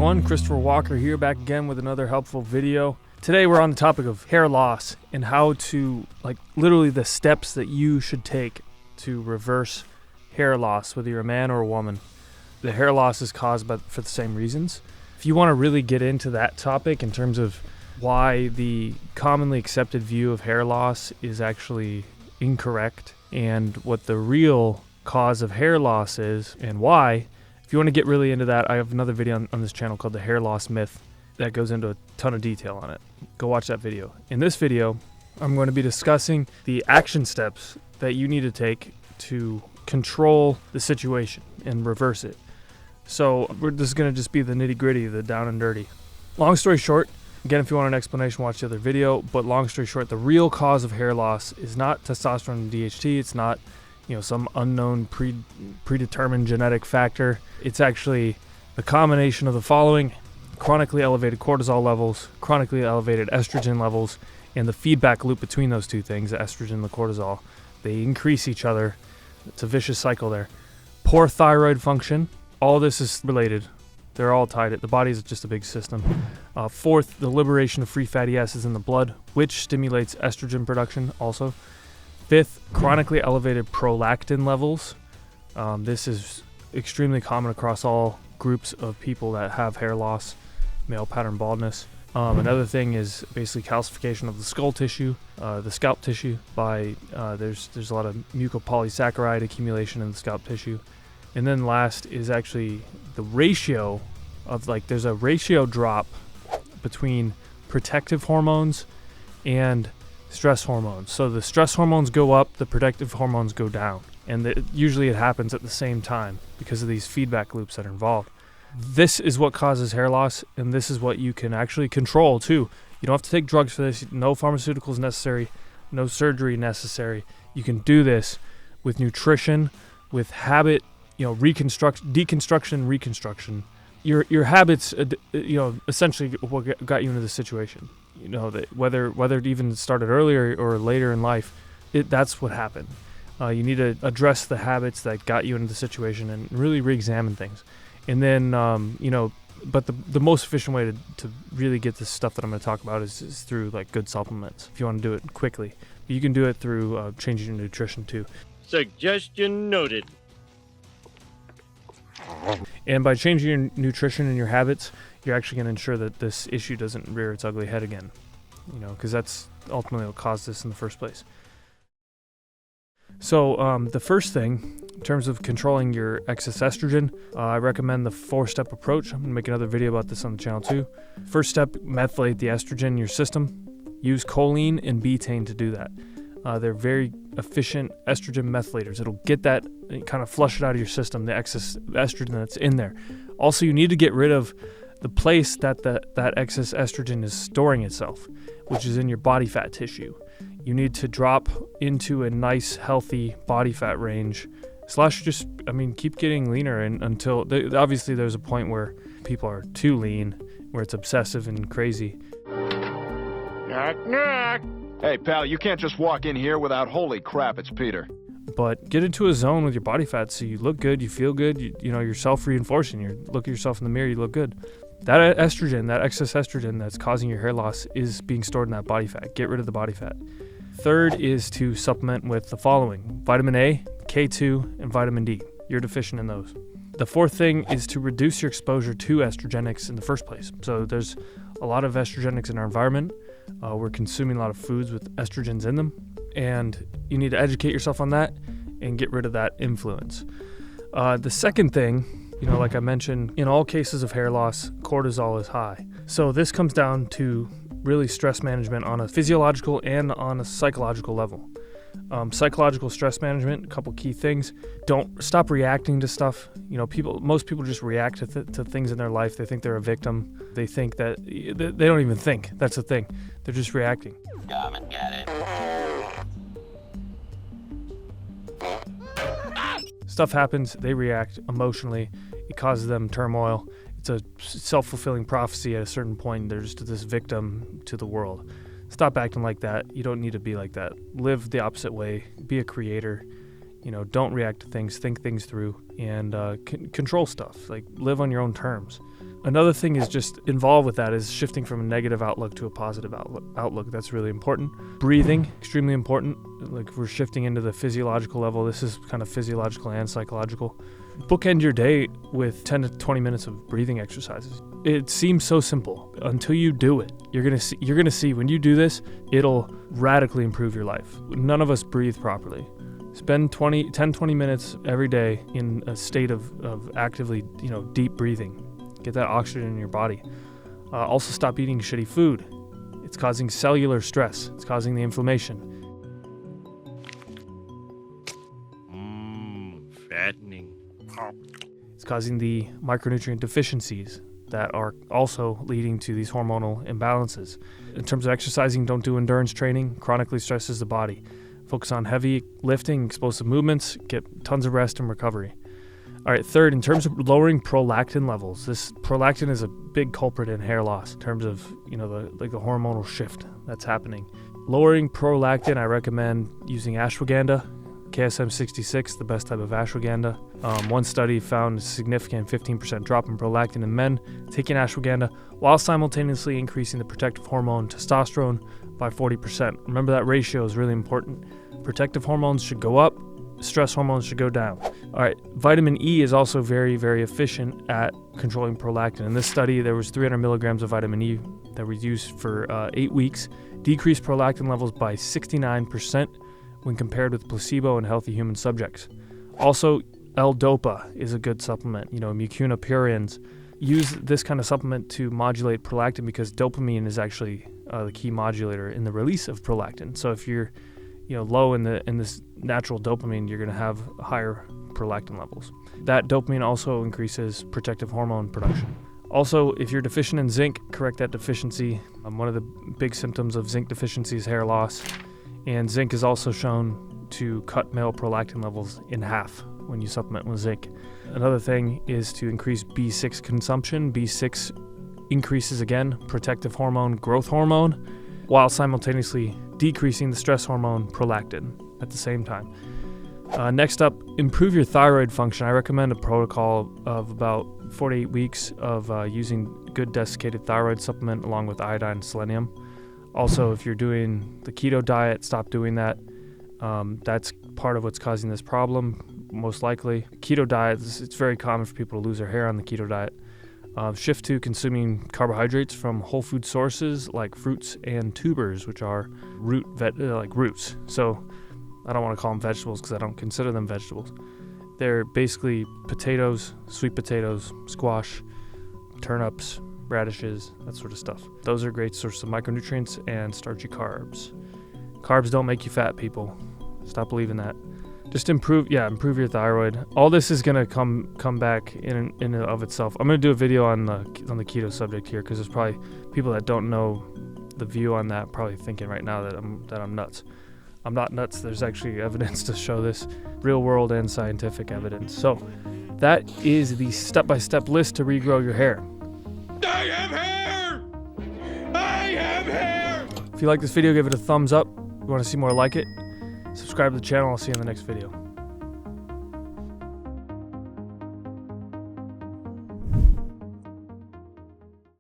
everyone, Christopher Walker here, back again with another helpful video. Today we're on the topic of hair loss and how to, literally the steps that you should take to reverse hair loss, whether you're a man or a woman. The hair loss is caused for the same reasons. If you want to really get into that topic in terms of why the commonly accepted view of hair loss is actually incorrect and what the real cause of hair loss is and why, if you want to get really into that, I have another video on this channel called The Hair Loss Myth that goes into a ton of detail on it. Go watch that video. In this video, I'm going to be discussing the action steps that you need to take to control the situation and reverse it. So this is going to just be the nitty-gritty, the down and dirty. Long story short, again, if you want an explanation, watch the other video, but long story short, the real cause of hair loss is not testosterone and DHT. It's not some unknown predetermined genetic factor. It's actually the combination of the following: chronically elevated cortisol levels, chronically elevated estrogen levels, and the feedback loop between those two things, the estrogen and the cortisol. They increase each other. It's a vicious cycle there. Poor thyroid function. All this is related. They're all tied. The body is just a big system. Fourth, the liberation of free fatty acids in the blood, which stimulates estrogen production also. Fifth, chronically elevated prolactin levels. This is extremely common across all groups of people that have hair loss, male pattern baldness. Another thing is basically calcification of the skull tissue, the scalp tissue. There's a lot of mucopolysaccharide accumulation in the scalp tissue. And then last is actually the ratio of there's a ratio drop between protective hormones and stress hormones. So the stress hormones go up, the protective hormones go down. And usually it happens at the same time because of these feedback loops that are involved. This is what causes hair loss, and this is what you can actually control too. You don't have to take drugs for this. No pharmaceuticals necessary, no surgery necessary. You can do this with nutrition, with habit, deconstruction, reconstruction. Your habits, essentially what got you into this situation. That whether it even started earlier or later in life, that's what happened. You need to address the habits that got you into the situation and really re-examine things. And then, but the most efficient way to really get this stuff that I'm going to talk about is through good supplements. If you want to do it quickly, you can do it through changing your nutrition too. Suggestion noted. And by changing your nutrition and your habits, you're actually going to ensure that this issue doesn't rear its ugly head again. Because that's ultimately what caused this in the first place. So the first thing, in terms of controlling your excess estrogen, I recommend the 4-step approach. I'm going to make another video about this on the channel too. First step, methylate the estrogen in your system. Use choline and betaine to do that. They're very efficient estrogen methylators. It'll get that, kind of flush it out of your system, the excess estrogen that's in there. Also, you need to get rid of the place that that excess estrogen is storing itself, which is in your body fat tissue. You need to drop into a nice, healthy body fat range, keep getting leaner until, obviously there's a point where people are too lean, where it's obsessive and crazy. Knock, knock. Hey, pal, you can't just walk in here without holy crap, it's Peter. But get into a zone with your body fat so you look good, you feel good, you're self-reinforcing. You look at yourself in the mirror, you look good. That estrogen, that excess estrogen that's causing your hair loss is being stored in that body fat. Get rid of the body fat. Third is to supplement with the following: vitamin A, K2, and vitamin D. You're deficient in those. The fourth thing is to reduce your exposure to estrogenics in the first place. So there's a lot of estrogenics in our environment. We're consuming a lot of foods with estrogens in them, and you need to educate yourself on that and get rid of that influence. The second thing, like I mentioned, in all cases of hair loss, cortisol is high. So this comes down to really stress management on a physiological and on a psychological level. Psychological stress management, a couple key things. Don't stop reacting to stuff. Most people just react to things in their life. They think they're a victim. They think that they don't even think. That's the thing. They're just reacting. Come and get it. Stuff happens. They react emotionally. It causes them turmoil. It's a self-fulfilling prophecy at a certain point. They're just this victim to the world. Stop acting like that. You don't need to be like that. Live the opposite way. Be a creator. Don't react to things. Think things through and control stuff. Live on your own terms. Another thing is just involved with that is shifting from a negative outlook to a positive outlook. That's really important. Breathing, extremely important. Like we're shifting into the physiological level. This is kind of physiological and psychological. Bookend your day with 10 to 20 minutes of breathing exercises. It seems so simple until you do it. You're gonna see when you do this, it'll radically improve your life. None of us breathe properly. Spend 10-20 minutes every day in a state of actively, deep breathing. Get that oxygen in your body. Also stop eating shitty food. It's causing cellular stress. It's causing the inflammation. Fattening. It's causing the micronutrient deficiencies that are also leading to these hormonal imbalances. In terms of exercising, don't do endurance training. Chronically stresses the body. Focus on heavy lifting, explosive movements, get tons of rest and recovery. All right, third, in terms of lowering prolactin levels, this prolactin is a big culprit in hair loss in terms of, the hormonal shift that's happening. Lowering prolactin, I recommend using ashwagandha, KSM 66, the best type of ashwagandha. One study found a significant 15% drop in prolactin in men taking ashwagandha while simultaneously increasing the protective hormone testosterone by 40%. Remember that ratio is really important. Protective hormones should go up, stress hormones should go down. All right, vitamin E is also very, very efficient at controlling prolactin. In this study, there was 300 milligrams of vitamin E that was used for 8 weeks, decreased prolactin levels by 69% when compared with placebo in healthy human subjects. Also, L-DOPA is a good supplement. Mucuna use this kind of supplement to modulate prolactin because dopamine is actually the key modulator in the release of prolactin. So if you're low in this natural dopamine, you're going to have higher prolactin levels. That dopamine also increases protective hormone production. Also, if you're deficient in zinc, correct that deficiency. One of the big symptoms of zinc deficiency is hair loss, and zinc is also shown to cut male prolactin levels in half when you supplement with zinc. Another thing is to increase B6 consumption. B6 increases, again, protective hormone, growth hormone, while simultaneously decreasing the stress hormone prolactin at the same time. Next up, improve your thyroid function. I recommend a protocol of about 4 to 8 weeks of using good desiccated thyroid supplement along with iodine and selenium. Also, if you're doing the keto diet, stop doing that. That's part of what's causing this problem, most likely. Keto diet, it's very common for people to lose their hair on the keto diet. Shift to consuming carbohydrates from whole food sources like fruits and tubers, which are like roots. So I don't want to call them vegetables because I don't consider them vegetables. They're basically potatoes, sweet potatoes, squash, turnips, radishes, that sort of stuff. Those are great sources of micronutrients and starchy carbs. Carbs don't make you fat, people. Stop believing that. Just improve your thyroid. All this is gonna come back in and of itself. I'm gonna do a video on the keto subject here because there's probably people that don't know the view on that probably thinking right now that I'm nuts. I'm not nuts. There's actually evidence to show this, real world and scientific evidence. So that is the step-by-step list to regrow your hair. I have hair! I have hair! If you like this video, give it a thumbs up. If you want to see more like it, subscribe to the channel. I'll see you in the next video.